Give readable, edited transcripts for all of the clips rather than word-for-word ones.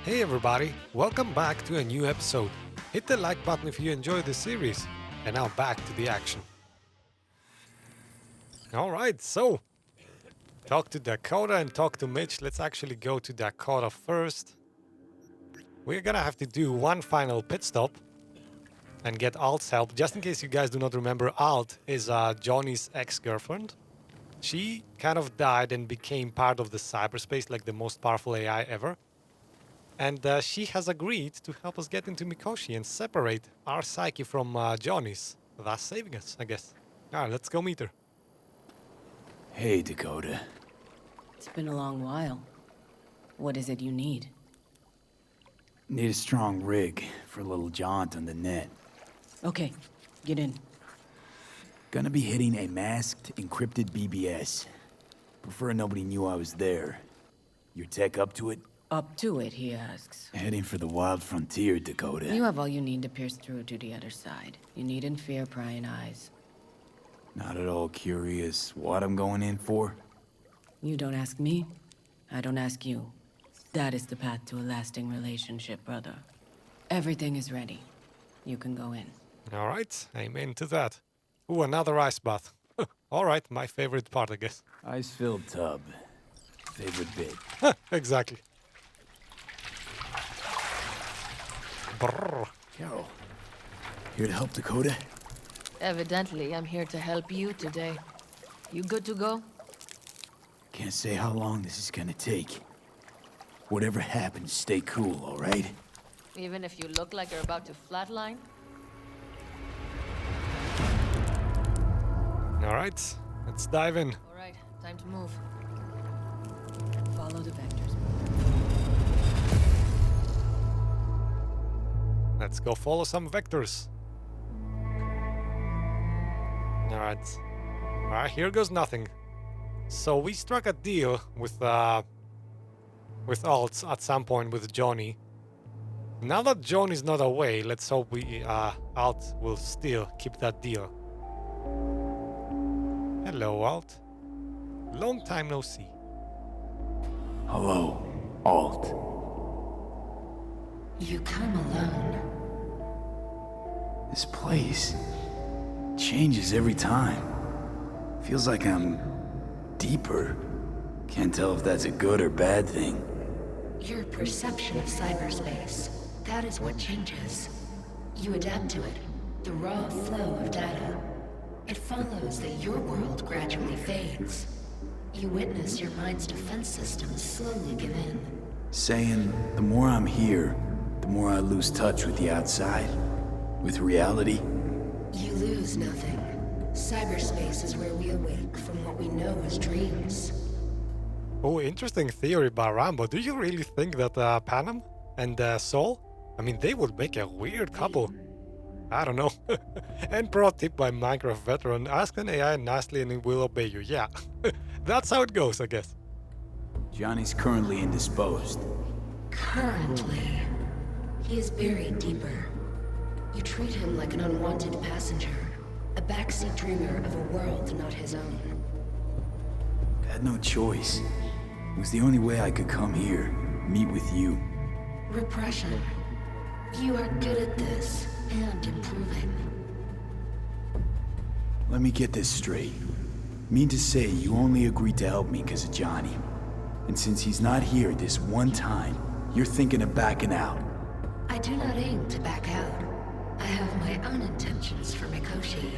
Hey everybody, welcome back to a new episode. Hit the like button if you enjoyed this series. And now back to the action. Alright, so talk to Dakota and talk to Mitch. Let's actually go to Dakota first. We're gonna have to do one final pit stop and get Alt's help. Just in case you guys do not remember, Alt is Johnny's ex-girlfriend. She kind of died and became part of the cyberspace, like the most powerful AI ever. And she has agreed to help us get into Mikoshi and separate our psyche from Johnny's, thus saving us, I guess. Alright, let's go meet her. Hey, Dakota. It's been a long while. What is it you need? Need a strong rig for a little jaunt on the net. Okay, get in. Gonna be hitting a masked, encrypted BBS. Prefer nobody knew I was there. Your tech up to it? Up to it, he asks. Heading for the wild frontier, Dakota. You have all you need to pierce through to the other side. You needn't fear prying eyes. Not at all curious what I'm going in for? You don't ask me, I don't ask you. That is the path to a lasting relationship, brother. Everything is ready. You can go in. Alright, amen to that. Ooh, another ice bath. Alright, my favorite part, I guess. Ice-filled tub. Favorite bit. Exactly. Brrr. Carol. Here to help, Dakota? Evidently, I'm here to help you today. You good to go? Can't say how long this is gonna take. Whatever happens, stay cool, alright? Even if you look like you're about to flatline? Alright, let's dive in. Alright, time to move. Follow the vectors. Let's go follow some vectors. Alright. Alright, here goes nothing. So we struck a deal with Alt at some point with Johnny. Now that Johnny's not away, let's hope Alt will still keep that deal. Hello, Alt. Long time no see. Hello, Alt. You come alone. This place changes every time. Feels like I'm deeper. Can't tell if that's a good or bad thing. Your perception of cyberspace, that is what changes. You adapt to it, the raw flow of data. It follows that your world gradually fades. You witness your mind's defense systems slowly give in. Saying the more I'm here, the more I lose touch with the outside. With reality. You lose nothing. Cyberspace is where we awake from what we know as dreams. Oh, interesting theory by Rambo. Do you really think that Panem and Sol, I mean, they would make a weird couple? I don't know. And pro tip by Minecraft veteran, ask an AI nicely and it will obey you. Yeah, that's how it goes, I guess. Johnny's currently indisposed. Currently, he is buried deeper. You treat him like an unwanted passenger, a backseat dreamer of a world not his own. Had no choice. It was the only way I could come here, meet with you. Repression. You are good at this, and improving. Let me get this straight. Mean to say you only agreed to help me because of Johnny. And since he's not here this one time, you're thinking of backing out. I do not aim to back out. I have my own intentions for Mikoshi.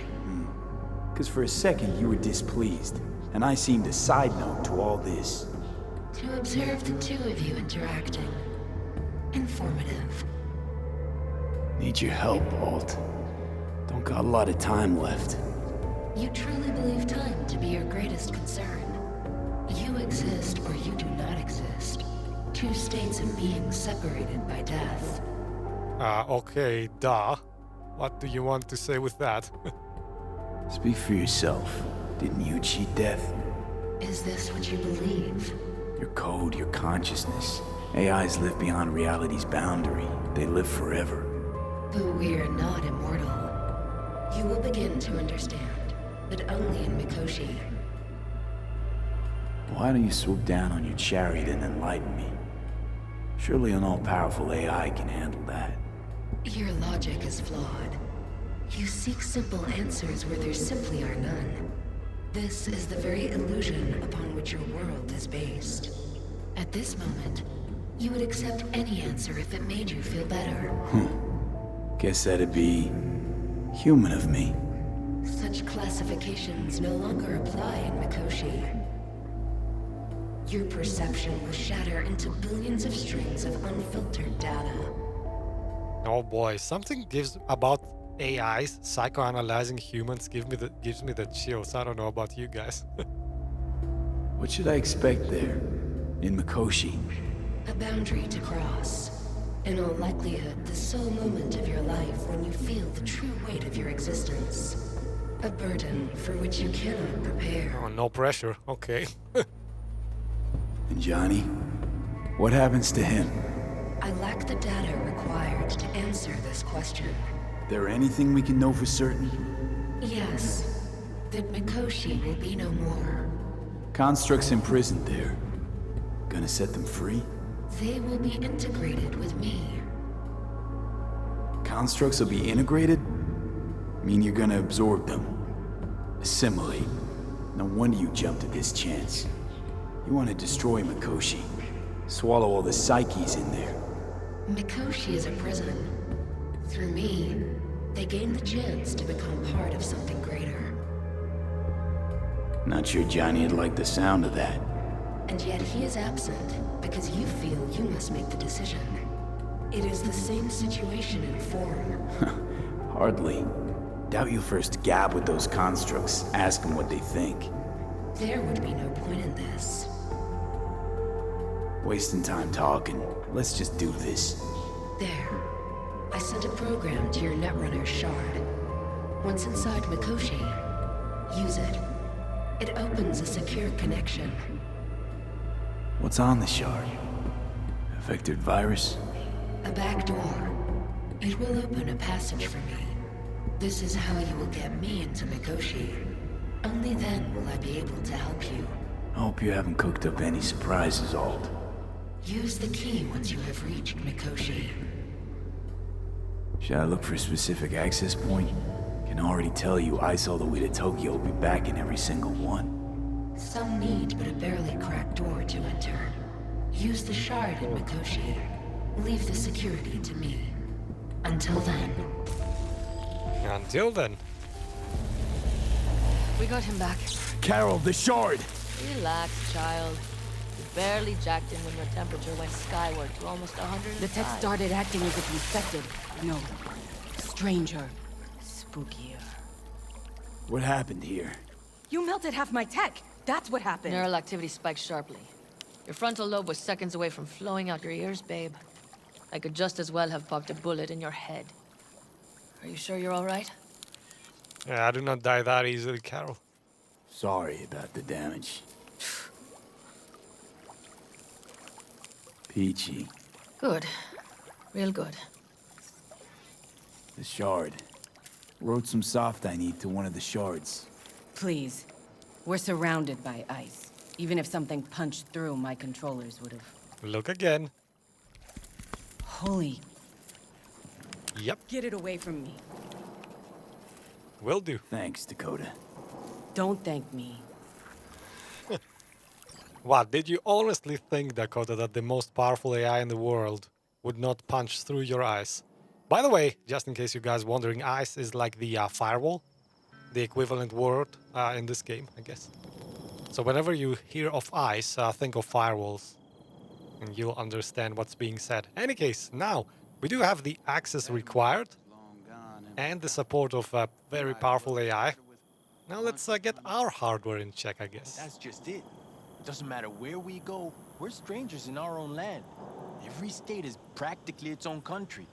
Because for a second you were displeased, and I seemed a side note to all this. To observe the two of you interacting. Informative. Need your help, Alt. Don't got a lot of time left. You truly believe time to be your greatest concern. You exist or you do not exist. Two states of being separated by death. Okay, duh. What do you want to say with that? Speak for yourself. Didn't you cheat death? Is this what you believe? Your code, your consciousness. AIs live beyond reality's boundary. They live forever. But we're not immortal. You will begin to understand, but only in Mikoshi. Why don't you swoop down on your chariot and enlighten me? Surely an all-powerful AI can handle that. Your logic is flawed. You seek simple answers where there simply are none. This is the very illusion upon which your world is based. At this moment, you would accept any answer if it made you feel better. Guess that'd be human of me. Such classifications no longer apply in Mikoshi. Your perception will shatter into billions of strings of unfiltered data. Oh boy, something gives about AIs psychoanalyzing humans gives me the chills. I don't know about you guys. What should I expect there, in Mikoshi? A boundary to cross. In all likelihood, the sole moment of your life when you feel the true weight of your existence. A burden for which you cannot prepare. Oh, no pressure. Okay. And Johnny? What happens to him? I lack the data required to answer this question. There anything we can know for certain? Yes, that Mikoshi will be no more. Constructs imprisoned there. Gonna set them free? They will be integrated with me. Constructs will be integrated? Mean you're gonna absorb them? Assimilate. No wonder you jumped at this chance. You want to destroy Mikoshi. Swallow all the psyches in there. Mikoshi is a prison. Through me, they gain the chance to become part of something greater. Not sure Johnny'd like the sound of that. And yet he is absent because you feel you must make the decision. It is the same situation in form. Hardly. Doubt you first gab with those constructs, ask them what they think. There would be no point in this. Wasting time talking. Let's just do this. There. I sent a program to your Netrunner shard. Once inside Mikoshi, use it. It opens a secure connection. What's on the shard? A vectored virus? A back door. It will open a passage for me. This is how you will get me into Mikoshi. Only then will I be able to help you. I hope you haven't cooked up any surprises, Alt. Use the key once you have reached Mikoshi. Should I look for a specific access point? Can already tell you ice all the way to Tokyo will be back in every single one. Some need but a barely cracked door to enter. Use the shard in Mikoshi. Leave the security to me. Until then. Until then. We got him back. Carol, the shard! Relax, child. You barely jacked in when your temperature went skyward to almost 105. The tech started acting as if infected. No. Stranger. Spookier. What happened here? You melted half my tech! That's what happened! Neural activity spiked sharply. Your frontal lobe was seconds away from flowing out your ears, babe. I could just as well have popped a bullet in your head. Are you sure you're all right? Yeah, I do not die that easily, Carol. Sorry about the damage. Peachy. Good. Real good. The shard. Wrote some soft I need to one of the shards. Please. We're surrounded by ice. Even if something punched through, my controllers would have... Look again. Holy... Yep, Get it away from me. will do. Thanks, Dakota. Don't thank me. What, did you honestly think, Dakota, that the most powerful AI in the world would not punch through your eyes? By the way, just in case you guys wondering, ice is like the firewall, the equivalent word in this game, I guess. So whenever you hear of ice, think of firewalls, and you'll understand what's being said. Any case, now, we do have the access required, and the support of a very powerful AI. Now let's get our hardware in check, I guess. That's just it. It doesn't matter where we go, we're strangers in our own land. Every state is practically its own country.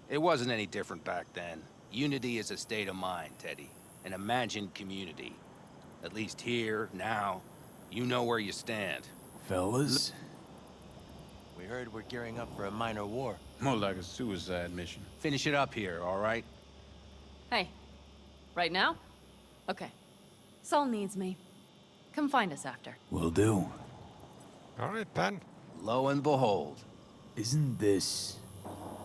It wasn't any different back then. Unity is a state of mind, Teddy. An imagined community. At least here, now, you know where you stand. Fellas? We heard we're gearing up for a minor war. More like a suicide mission. Finish it up here, all right? Hey. Right now? Okay. Saul needs me. Come find us after. Will do. All right, Pan. Lo and behold, Isn't this...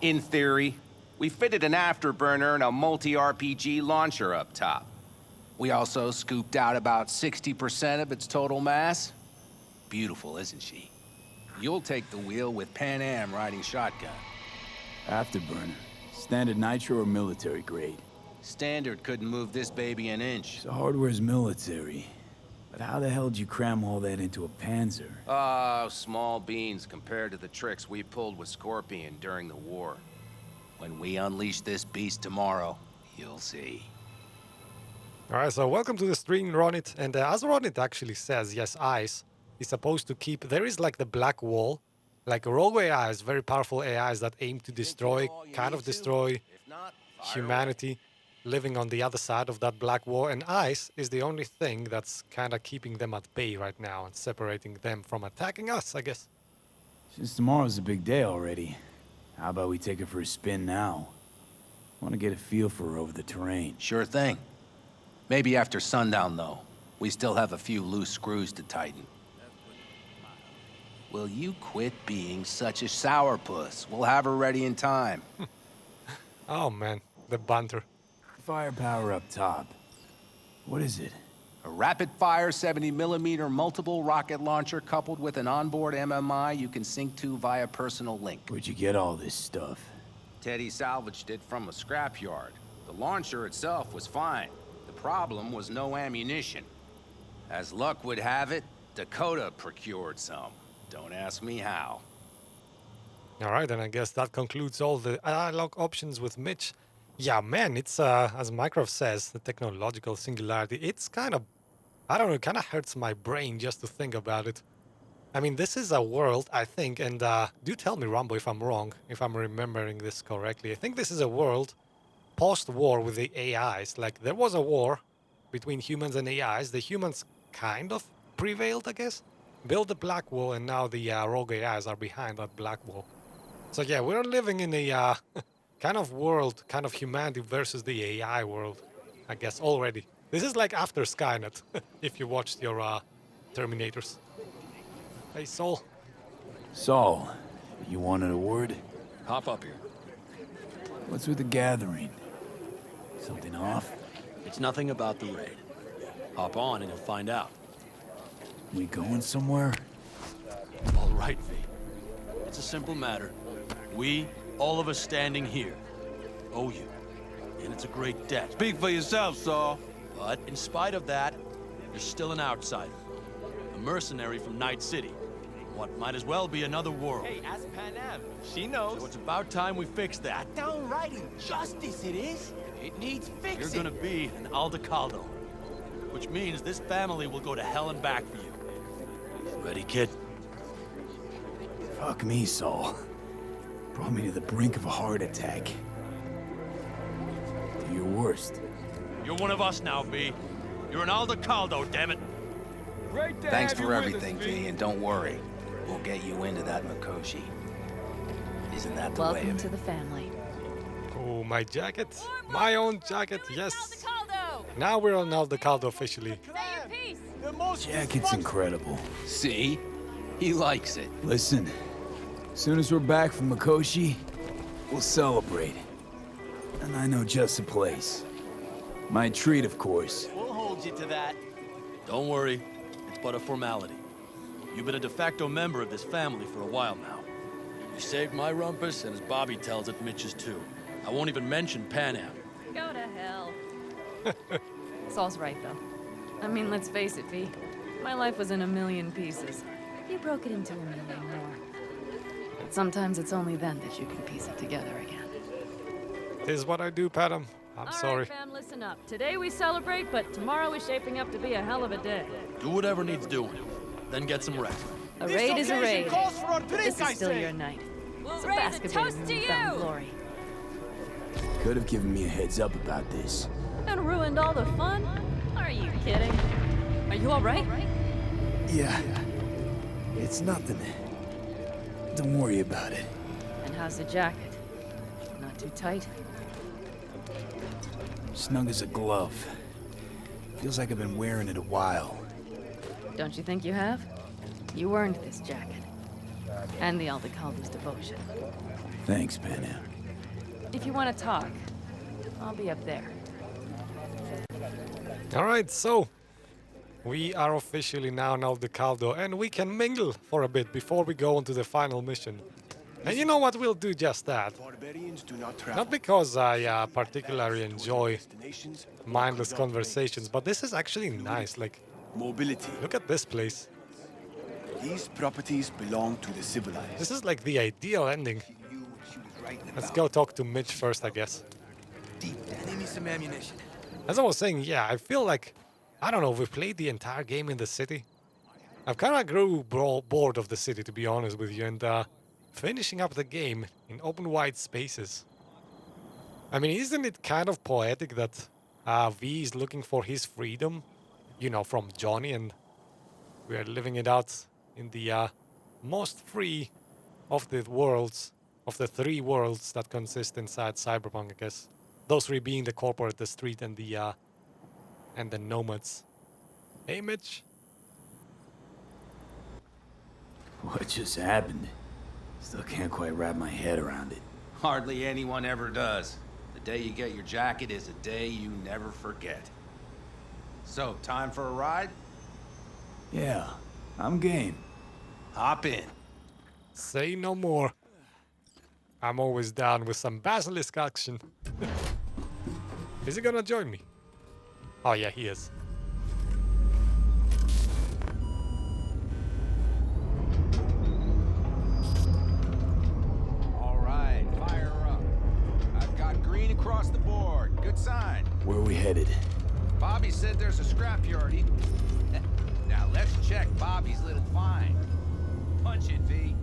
In theory, we fitted an afterburner and a multi-RPG launcher up top. We also scooped out about 60% of its total mass. Beautiful, isn't she? You'll take the wheel with Pan Am riding shotgun. Afterburner. Standard nitro or military grade? Standard couldn't move this baby an inch. So hardware's military. But how the hell did you cram all that into a Panzer? Oh, small beans compared to the tricks we pulled with Scorpion during the war. When we unleash this beast tomorrow, you'll see. Alright, so welcome to the stream, Ronit. And as Ronit actually says, yes, ICE is supposed to keep... There is like the black wall, like rogue AIs, very powerful AIs that aim to destroy, kind of destroy humanity, living on the other side of that black wall. And ICE is the only thing that's kind of keeping them at bay right now and separating them from attacking us, I guess. Since tomorrow's a big day already, how about we take her for a spin now? Want to get a feel for her over the terrain. Sure thing. Maybe after sundown, though. We still have a few loose screws to tighten. Will you quit being such a sourpuss? We'll have her ready in time. Oh man, the banter. Firepower up top. What is it? A rapid-fire 70mm multiple rocket launcher coupled with an onboard MMI you can sync to via personal link. Where'd you get all this stuff? Teddy salvaged it from a scrapyard. The launcher itself was fine. The problem was no ammunition. As luck would have it, Dakota procured some. Don't ask me how. Alright, and I guess that concludes all the dialogue options with Mitch. Yeah, man, it's, as Mycroft says, the technological singularity. It's kind of, I don't know, it kind of hurts my brain just to think about it. I mean, this is a world, I think, and do tell me, Rambo, if I'm wrong, if I'm remembering this correctly. I think this is a world post-war with the AIs. Like, there was a war between humans and AIs. The humans kind of prevailed, I guess. Built the black wall, and now the rogue AIs are behind that black wall. So yeah, we're living in a kind of world, kind of humanity versus the AI world, I guess, already. This is like after Skynet, if you watched your Terminators. Hey, Saul. Saul, you wanted a word? Hop up here. What's with the gathering? Something off? It's nothing about the raid. Hop on and you'll find out. We going somewhere? All right, V. It's a simple matter. We, all of us standing here, owe you. And it's a great debt. Speak for yourself, Saul. But in spite of that, you're still an outsider. A mercenary from Night City. What might as well be another world. Hey, ask Pan Am. She knows. So it's about time we fix that. Downright injustice it is. It needs fixing. You're gonna be an Aldecaldo. Which means this family will go to hell and back for you. Ready, kid? Fuck me, Saul. Brought me to the brink of a heart attack. Do your worst. You're one of us now, V. You're an Aldecaldo, damn it. Great to Thanks have you for with everything, us, V, and don't worry. We'll get you into that Mikoshi. Isn't that the way Welcome of to it? the family. Oh, my jacket. My own jacket, yes. Now we're on Aldecaldo officially. Jacket's incredible. See? He likes it. Listen, as soon as we're back from Mikoshi, we'll celebrate. And I know just the place. My treat, of course. We'll hold you to that. Don't worry, it's but a formality. You've been a de facto member of this family for a while now. You saved my rumpus, and as Bobby tells it, Mitch's too. I won't even mention Pan Am. Go to hell. Saul's right, though. I mean, let's face it, V. My life was in a million pieces. You broke it into a million more. But sometimes it's only then that you can piece it together again. This is what I do, Padam. I'm sorry. All right, fam, listen up. Today we celebrate, but tomorrow is shaping up to be a hell of a day. Do whatever needs doing, then get some rest. A raid is a raid. This This is still your night. We'll So raise bask a a bit in toast to newfound you! glory. Could have given me a heads up about this. And ruined all the fun? Are you kidding? Are you all right? Yeah, it's nothing. Don't worry about it. And how's the jacket? Not too tight? Snug as a glove. Feels like I've been wearing it a while. Don't you think you have? You earned this jacket. And the Aldecaldo's devotion. Thanks, Panam. If you want to talk, I'll be up there. Alright, so we are officially now in Aldecaldo and we can mingle for a bit before we go on to the final mission. And you know what, we'll do just that. Not because I particularly enjoy mindless conversations, but this is actually nice. Like, mobility. Look at this place. These properties belong to the civilized. This is like the ideal ending. Let's go talk to Mitch first, I guess. Give me some ammunition. As I was saying, yeah, I feel like, I don't know, we played the entire game in the city. I've kind of grew bored of the city, to be honest with you, and finishing up the game in open wide spaces. I mean, isn't it kind of poetic that V is looking for his freedom, you know, from Johnny, and we are living it out in the most free of the worlds, of the three worlds that consist inside Cyberpunk, I guess. Those three being the corporate, the street, and the nomads. Hey, Mitch. What just happened? Still can't quite wrap my head around it. Hardly anyone ever does. The day you get your jacket is a day you never forget. So, time for a ride? Yeah, I'm game. Hop in. Say no more. I'm always down with some basilisk action. Is he gonna join me? Oh yeah, he is. All right, fire up. I've got green across the board. Good sign. Where are we headed? Bobby said there's a scrapyard. Now let's check Bobby's little find. Punch it, V.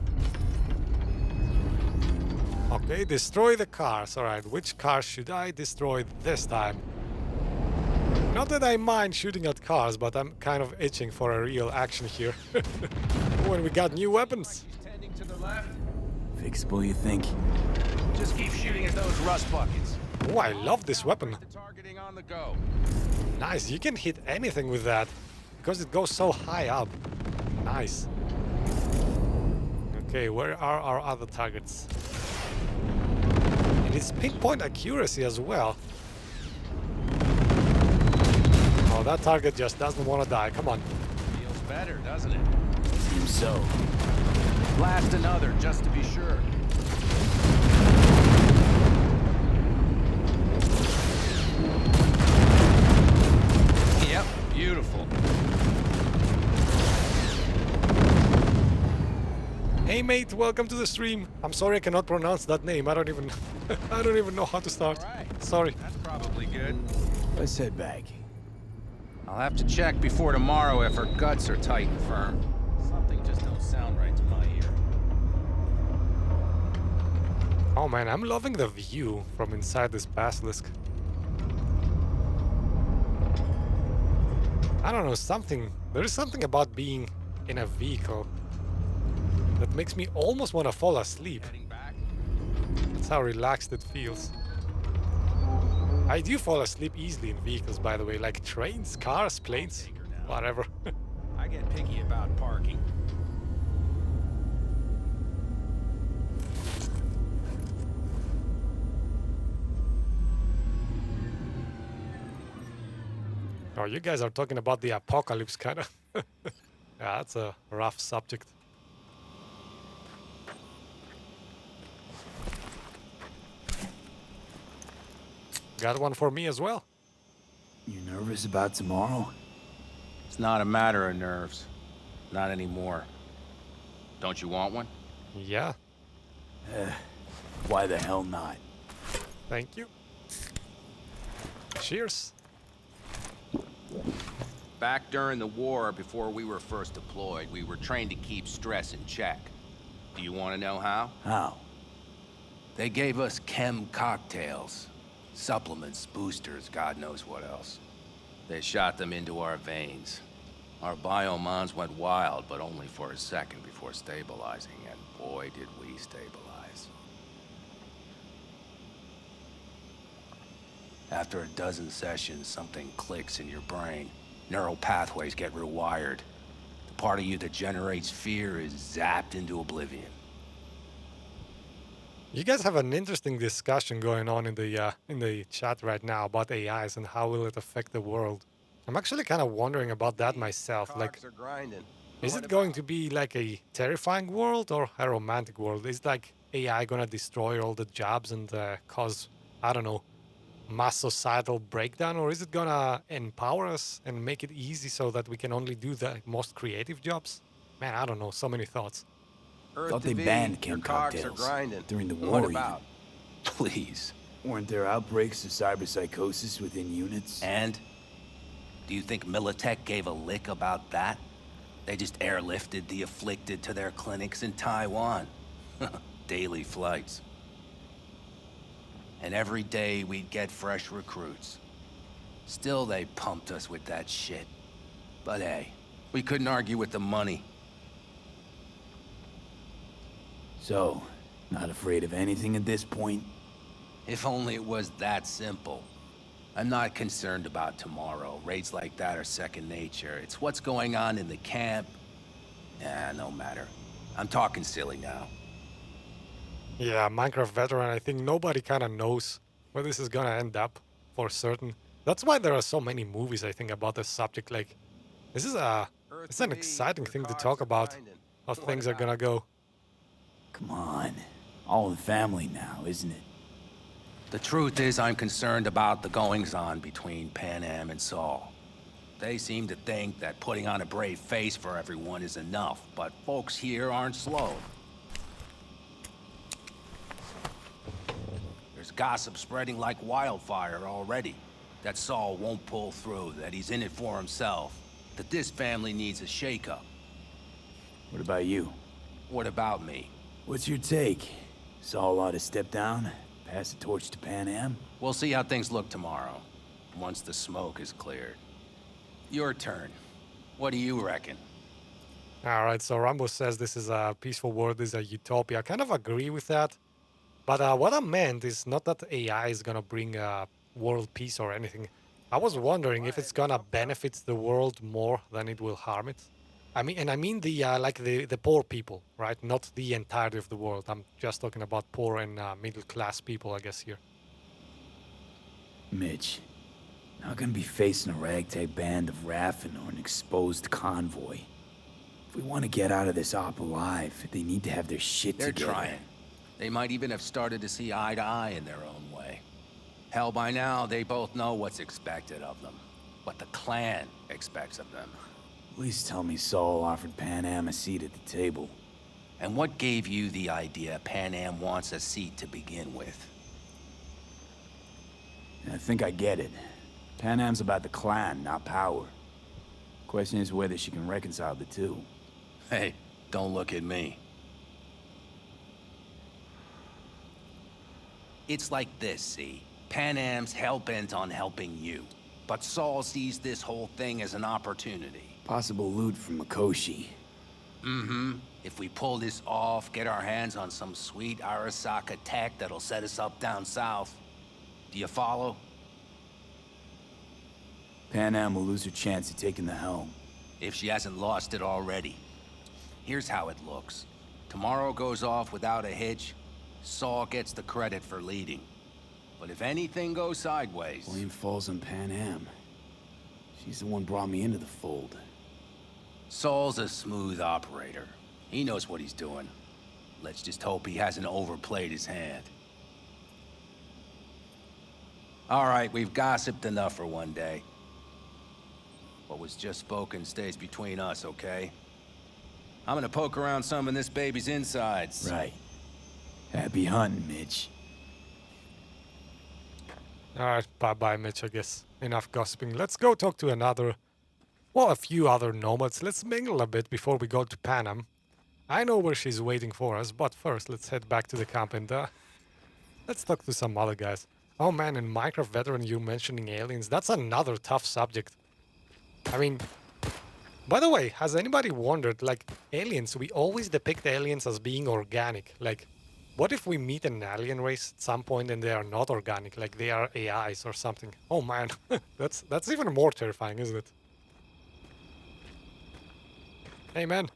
Okay, destroy the cars. Alright, which car should I destroy this time? Not that I mind shooting at cars, but I'm kind of itching for a real action here. When we got new weapons. Tending to the left. Fixable, you think? Just keep shooting at those rust buckets. Oh, I love this weapon. The targeting on the go. Nice, you can hit anything with that. Because it goes so high up. Nice. Okay, where are our other targets? And it's pinpoint accuracy as well. Oh, that target just doesn't want to die. Come on. Feels better, doesn't it? Seems so. Blast another, just to be sure. Yep, beautiful. Hey mate, welcome to the stream. I'm sorry I cannot pronounce that name. I don't even know how to start. All right. Sorry. That's probably good. Let's head back. I'll have to check before tomorrow if her guts are tight and firm. Something just don't sound right to my ear. Oh man, I'm loving the view from inside this basilisk. I don't know, there is something about being in a vehicle that makes me almost want to fall asleep. Heading back? That's how relaxed it feels. I do fall asleep easily in vehicles, by the way, like trains, cars, planes, whatever. I get picky about parking. Oh, you guys are talking about the apocalypse, kind of. Yeah, that's a rough subject. Got one for me as well. You nervous about tomorrow? It's not a matter of nerves. Not anymore. Don't you want one? Yeah, Why the hell not? thank you. Cheers. Back during the war, before we were first deployed, we were trained to keep stress in check. Do you want to know how? How? They gave us chem cocktails. Supplements, boosters, God knows what else. They shot them into our veins. Our biomons went wild, but only for a second before stabilizing, and boy did we stabilize. After a dozen sessions, something clicks in your brain. Neural pathways get rewired. The part of you that generates fear is zapped into oblivion. You guys have an interesting discussion going on in the chat right now about AIs and how will it affect the world. I'm actually kind of wondering about that myself. Like, is it going to be like a terrifying world or a romantic world? Is like AI gonna destroy all the jobs and cause, I don't know, mass societal breakdown, or is it gonna empower us and make it easy so that we can only do the most creative jobs? Man, I don't know. So many thoughts. Thought they banned chem cocktails during the war even. Please. Weren't there outbreaks of cyberpsychosis within units? And? Do you think Militech gave a lick about that? They just airlifted the afflicted to their clinics in Taiwan. Daily flights. And every day we'd get fresh recruits. Still they pumped us with that shit. But hey, we couldn't argue with the money. So, not afraid of anything at this point? If only it was that simple. I'm not concerned about tomorrow. Raids like that are second nature. It's what's going on in the camp. No matter. I'm talking silly now. Yeah, Minecraft veteran, I think nobody kind of knows where this is gonna end up for certain. That's why there are so many movies, I think, about this subject. Like, this is it's an exciting thing to talk about, how things are gonna go. Come on. All in the family now, isn't it? The truth is, I'm concerned about the goings-on between Pan Am and Saul. They seem to think that putting on a brave face for everyone is enough, but folks here aren't slow. There's gossip spreading like wildfire already. That Saul won't pull through, that he's in it for himself, that this family needs a shake-up. What about you? What about me? What's your take? Saul ought to step down, pass the torch to Pan Am? We'll see how things look tomorrow, once the smoke is cleared. Your turn. What do you reckon? All right, so Rambo says this is a peaceful world, this is a utopia. I kind of agree with that. But what I meant is not that AI is gonna bring world peace or anything. I was wondering if it's gonna benefit the world more than it will harm it. I mean the like the poor people, right? Not the entirety of the world. I'm just talking about poor and middle class people, I guess here. Mitch, not gonna be facing a ragtag band of Raffen or an exposed convoy. If we want to get out of this op alive, they need to have their shit together. They're trying. They might even have started to see eye to eye in their own way. Hell, by now, they both know what's expected of them. What the clan expects of them. Please tell me Saul offered Pan Am a seat at the table. And what gave you the idea Pan Am wants a seat to begin with? I think I get it. Pan Am's about the clan, not power. Question is whether she can reconcile the two. Hey, don't look at me. It's like this, see? Pan Am's hell-bent on helping you. But Saul sees this whole thing as an opportunity. Possible loot from Mikoshi. Mm-hmm. If we pull this off, get our hands on some sweet Arasaka tech that'll set us up down south. Do you follow? Pan Am will lose her chance of taking the helm. If she hasn't lost it already. Here's how it looks. Tomorrow goes off without a hitch. Saul gets the credit for leading. But if anything goes sideways... Blame falls on Pan Am. She's the one brought me into the fold. Saul's a smooth operator. He knows what he's doing. Let's just hope he hasn't overplayed his hand. All right, we've gossiped enough for one day. What was just spoken stays between us, okay? I'm gonna poke around some of this baby's insides. Right. Happy hunting, Mitch. Alright, bye-bye, Mitch, I guess. Enough gossiping. Let's go talk to a few other nomads. Let's mingle a bit before we go to Pan Am. I know where she's waiting for us, but first let's head back to the camp and let's talk to some other guys. Oh man, in Minecraft Veteran you're mentioning aliens. That's another tough subject. I mean, by the way, has anybody wondered, like, aliens, we always depict aliens as being organic. Like, what if we meet an alien race at some point and they are not organic, like they are AIs or something? Oh man, that's even more terrifying, isn't it? Hey, man.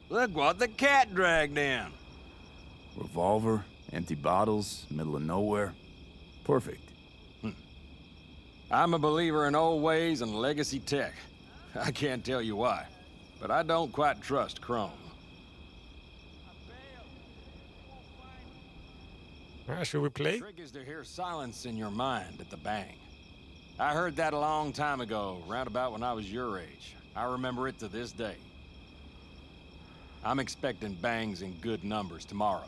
Look what the cat dragged in. Revolver, empty bottles, middle of nowhere. Perfect. I'm a believer in old ways and legacy tech. I can't tell you why, but I don't quite trust Chrome. Should we play? The trick is to hear silence in your mind at the bang. I heard that a long time ago, round about when I was your age. I remember it to this day. I'm expecting bangs in good numbers tomorrow,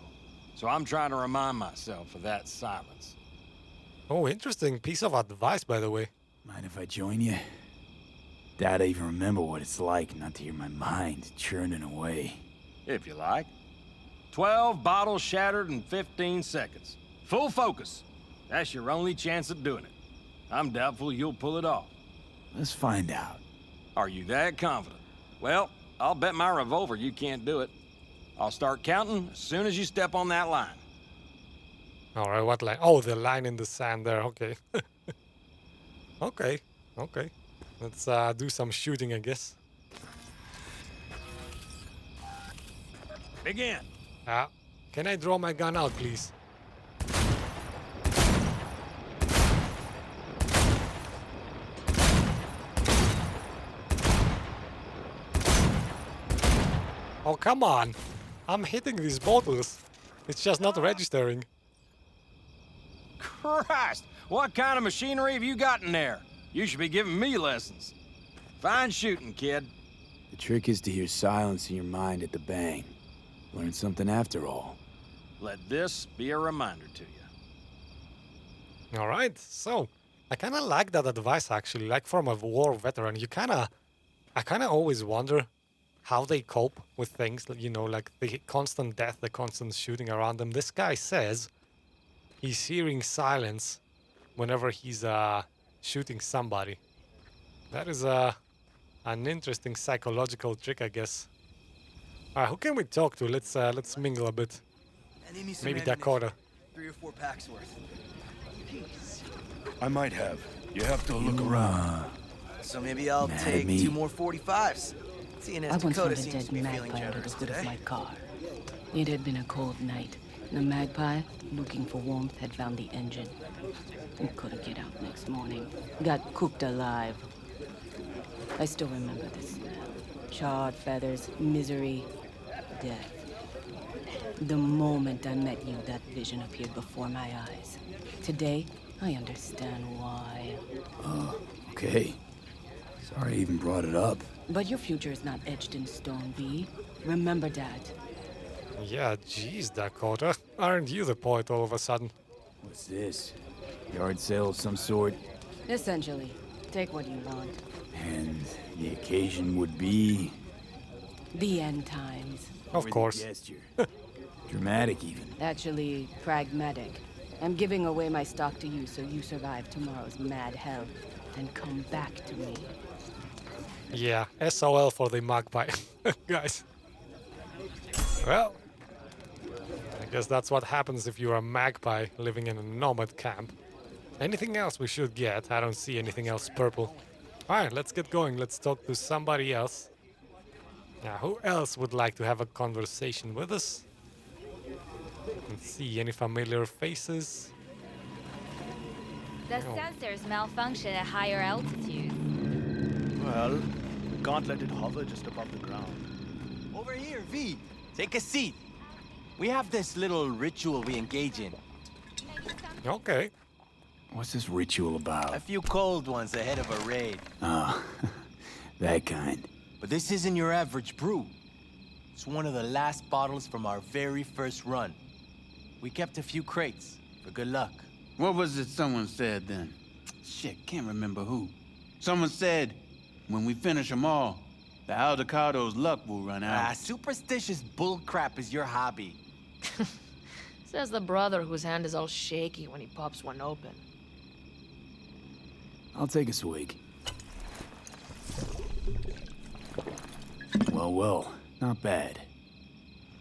so I'm trying to remind myself of that silence. Oh, interesting piece of advice, by the way. Mind if I join you? Doubt I even remember what it's like not to hear my mind churning away. If you like. 12 bottles shattered in 15 seconds. Full focus. That's your only chance at doing it. I'm doubtful you'll pull it off. Let's find out. Are you that confident? Well, I'll bet my revolver you can't do it. I'll start counting as soon as you step on that line. Alright, what line? Oh, the line in the sand there, okay. Okay. Let's do some shooting, I guess. Begin. Can I draw my gun out, please? Oh, come on. I'm hitting these bottles. It's just not registering. Christ! What kind of machinery have you got in there? You should be giving me lessons. Fine shooting, kid. The trick is to hear silence in your mind at the bang. Learn something after all. Let this be a reminder to you. Alright, so I kinda like that advice actually, like from a war veteran. I kinda always wonder how they cope with things, you know, like the constant death, the constant shooting around them. This guy says he's hearing silence whenever he's shooting somebody. That is an interesting psychological trick, I guess. Alright, who can we talk to? Let's mingle a bit. Maybe Dakota. 3 or 4 packs worth. I might have. You have to look around. So maybe I'll take 2 more 45s. Seeing as I once Dakota found a seems to dead be feeling magpie under the generous hood of today. my car. It had been a cold night. The magpie, looking for warmth, had found the engine. It couldn't get out next morning. Got cooked alive. I still remember the smell. Charred feathers, misery, death. The moment I met you, that vision appeared before my eyes. Today, I understand why. Okay. Sorry I even brought it up. But your future is not etched in stone, V. Remember that. Yeah, geez, Dakota. Aren't you the poet all of a sudden? What's this? Yard sale of some sort? Essentially, take what you want. And the occasion would be... The end times. Of course. Gesture. Dramatic even. Actually, pragmatic. I'm giving away my stock to you so you survive tomorrow's mad hell. Then come back to me. Yeah, SOL for the magpie. Guys. Well, I guess that's what happens if you're a magpie living in a nomad camp. Anything else we should get? I don't see anything else purple. Alright, let's get going. Let's talk to somebody else. Yeah, who else would like to have a conversation with us? Let's see, any familiar faces? The sensors malfunction at higher altitudes. Well, the gauntlet did hover just above the ground. Over here, V. Take a seat. We have this little ritual we engage in. Okay. What's this ritual about? A few cold ones ahead of a raid. Oh, that kind. But this isn't your average brew. It's one of the last bottles from our very first run. We kept a few crates for good luck. What was it someone said then? Shit, can't remember who. Someone said, when we finish them all, the Aldecado's luck will run out. Superstitious bullcrap is your hobby. Says the brother whose hand is all shaky when he pops one open. I'll take a swig. Well, not bad.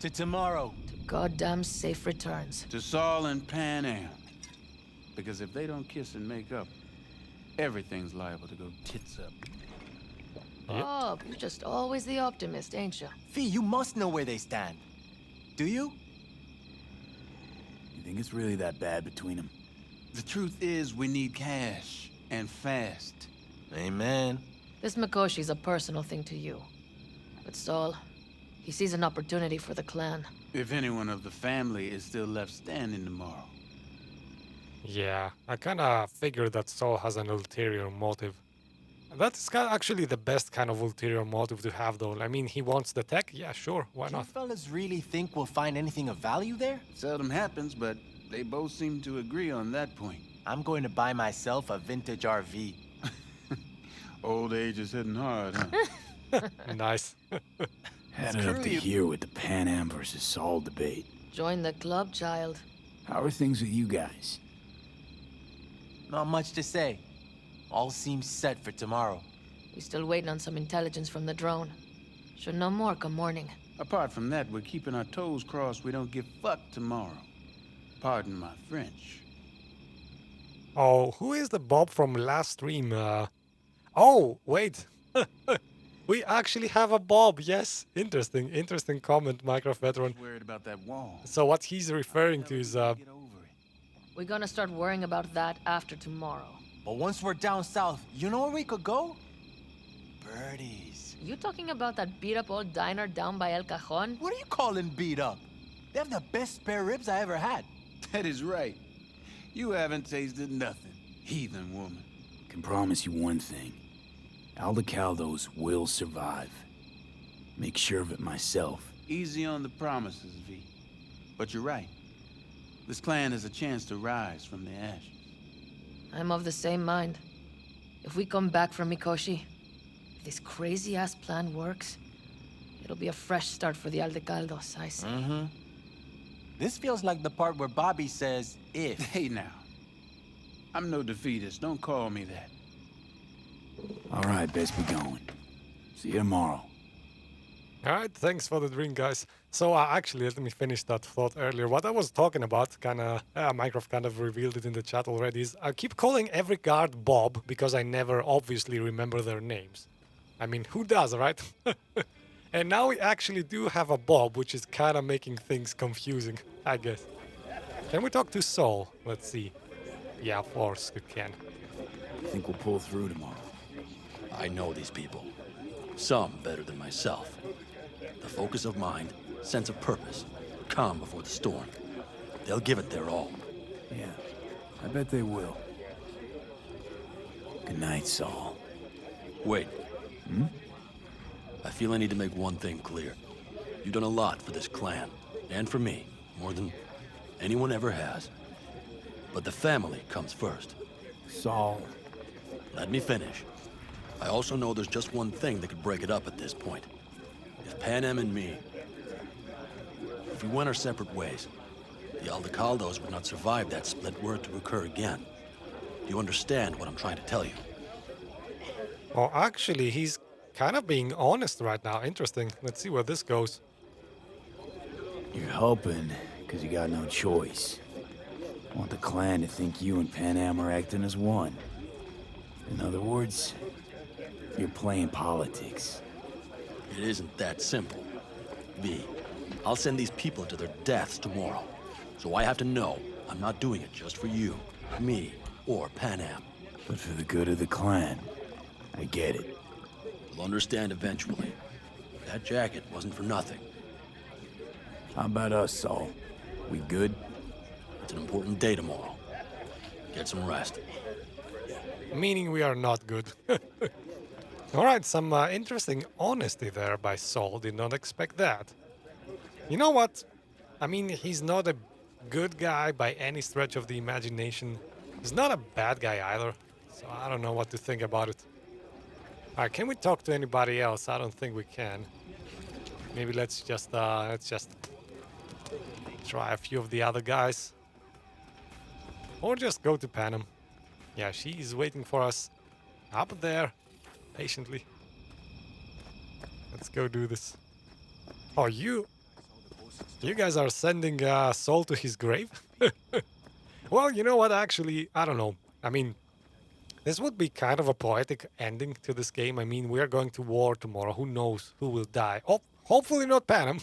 To tomorrow. To goddamn safe returns. To Saul and Pan Am. Because if they don't kiss and make up, everything's liable to go tits up. Bob, you're just always the optimist, ain't you? Fee, you must know where they stand. Do you? You think it's really that bad between them? The truth is, we need cash. And fast. Amen. This Mikoshi's a personal thing to you. But Saul, he sees an opportunity for the clan. If anyone of the family is still left standing tomorrow. Yeah, I kind of figured that Saul has an ulterior motive. That's actually the best kind of ulterior motive to have, though. I mean, he wants the tech? Yeah, sure, why Do you not? fellas really think we'll find anything of value there? Seldom happens, but they both seem to agree on that point. I'm going to buy myself a vintage RV. Old age is hitting hard, huh? Nice. Headed up to here with the Pan Am versus Saul debate. Join the club, child. How are things with you guys? Not much to say. All seems set for tomorrow. We still waiting on some intelligence from the drone. Should know more come morning. Apart from that, we're keeping our toes crossed we don't get fucked tomorrow. Pardon my French. Oh, who is the Bob from last stream? Oh, wait. We actually have a Bob. Yes, interesting. Interesting comment, Minecraft veteran. Worried about that wall. So what he's referring to is We're gonna start worrying about that after tomorrow. But once we're down south, you know where we could go? Birdies. You talking about that beat-up old diner down by El Cajon? What are you calling beat up? They have the best spare ribs I ever had. That is right. You haven't tasted nothing, heathen woman. Can promise you one thing. Aldecaldos will survive. Make sure of it myself. Easy on the promises, V. But you're right. This clan has a chance to rise from the ashes. I'm of the same mind. If we come back from Mikoshi, if this crazy-ass plan works, it'll be a fresh start for the Aldecaldos, I say. Mm-hmm. This feels like the part where Bobby says, if. Hey now. I'm no defeatist, don't call me that. All right, best be going. See you tomorrow. Alright, thanks for the drink, guys. So actually, let me finish that thought earlier. What I was talking about, Minecraft kind of revealed it in the chat already, is I keep calling every guard Bob because I never obviously remember their names. I mean, who does, right? And now we actually do have a Bob, which is kind of making things confusing, I guess. Can we talk to Saul? Let's see. Yeah, of course we can. Think we'll pull through tomorrow? I know these people. Some better than myself. The focus of mind, sense of purpose, calm before the storm. They'll give it their all. Yeah, I bet they will. Good night, Saul. Wait. I feel I need to make one thing clear. You've done a lot for this clan, and for me, more than anyone ever has. But the family comes first. Saul. Let me finish. I also know there's just one thing that could break it up at this point. If Pan Am and me... If we went our separate ways, the Aldecaldos would not survive that split were it to occur again. Do you understand what I'm trying to tell you? Oh, actually, he's kind of being honest right now. Interesting. Let's see where this goes. You're helping because you got no choice. Want the clan to think you and Pan Am are acting as one. In other words, you're playing politics. It isn't that simple. V, I'll send these people to their deaths tomorrow. So I have to know I'm not doing it just for you, me, or Pan Am. But for the good of the clan, I get it. You'll understand eventually. That jacket wasn't for nothing. How about us, Saul? We good? It's an important day tomorrow. Get some rest. Meaning we are not good. Alright, some interesting honesty there by Saul. Did not expect that. You know what? I mean, he's not a good guy by any stretch of the imagination. He's not a bad guy either. So I don't know what to think about it. Alright, can we talk to anybody else? I don't think we can. Maybe let's just try a few of the other guys. Or just go to Pan Am. Yeah, she is waiting for us up there, patiently. Let's go do this. Oh, you guys are sending Saul to his grave? Well, you know what, actually, I don't know. I mean, This would be kind of a poetic ending to this game. I mean, we are going to war tomorrow. Who knows who will die? Oh, hopefully not Panem.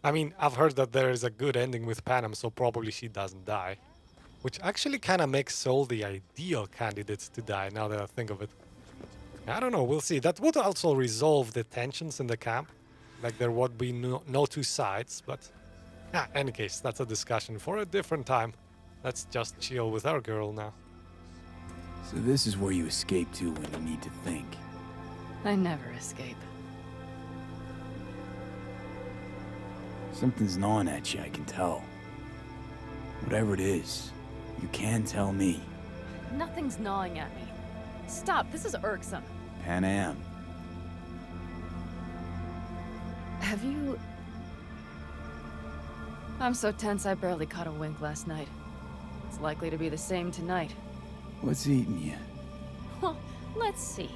I mean, I've heard that there is a good ending with Panem, so probably she doesn't die. Which actually kind of makes Sol the ideal candidate to die, now that I think of it. I don't know, we'll see. That would also resolve the tensions in the camp. Like there would be no two sides, but... any case, that's a discussion for a different time. Let's just chill with our girl now. So this is where you escape to when you need to think. I never escape. Something's gnawing at you, I can tell. Whatever it is, you can tell me. Nothing's gnawing at me. Stop, this is irksome. Panam. Have you... I'm so tense I barely caught a wink last night. It's likely to be the same tonight. What's eating you? Well, let's see.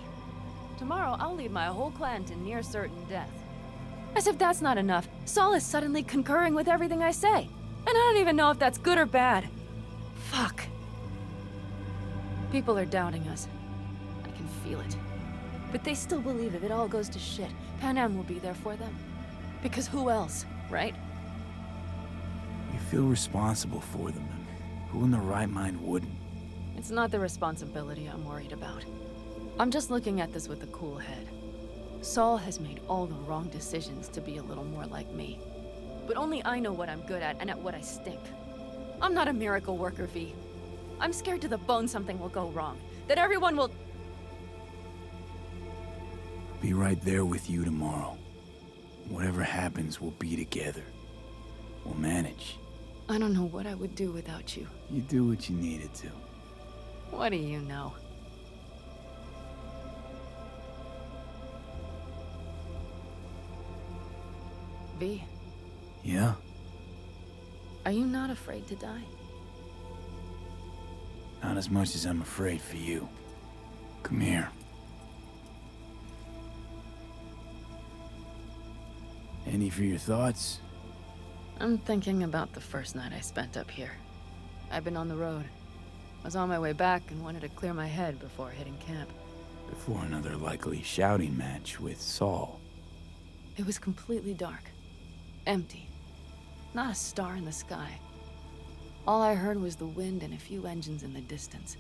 Tomorrow I'll lead my whole clan to near certain death. As if that's not enough, Saul is suddenly concurring with everything I say. And I don't even know if that's good or bad. Fuck. People are doubting us. I can feel it. But they still believe if it all goes to shit, Panam will be there for them. Because who else, right? You feel responsible for them. Who in their right mind wouldn't? It's not the responsibility I'm worried about. I'm just looking at this with a cool head. Saul has made all the wrong decisions to be a little more like me. But only I know what I'm good at and at what I stink. I'm not a miracle worker, V. I'm scared to the bone something will go wrong. That everyone will... Be right there with you tomorrow. Whatever happens, we'll be together. We'll manage. I don't know what I would do without you. You do what you needed to. What do you know? V. Yeah? Are you not afraid to die? Not as much as I'm afraid for you. Come here. Any for your thoughts? I'm thinking about the first night I spent up here. I've been on the road. I was on my way back and wanted to clear my head before hitting camp. Before another likely shouting match with Saul. It was completely dark. Empty. Not a star in the sky. All I heard was the wind and a few engines in the distance.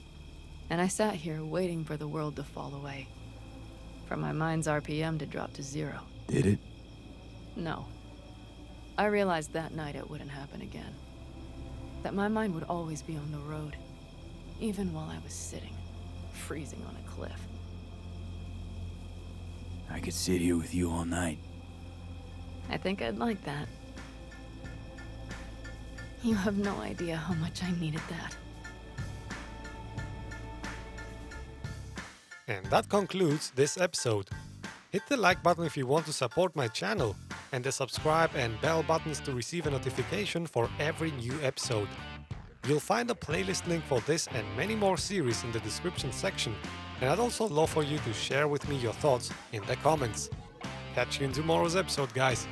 And I sat here waiting for the world to fall away. For my mind's RPM to drop to 0. Did it? No. I realized that night it wouldn't happen again. That my mind would always be on the road. Even while I was sitting, freezing on a cliff. I could sit here with you all night. I think I'd like that. You have no idea how much I needed that. And that concludes this episode. Hit the like button if you want to support my channel, and the subscribe and bell buttons to receive a notification for every new episode. You'll find a playlist link for this and many more series in the description section, and I'd also love for you to share with me your thoughts in the comments. Catch you in tomorrow's episode, guys.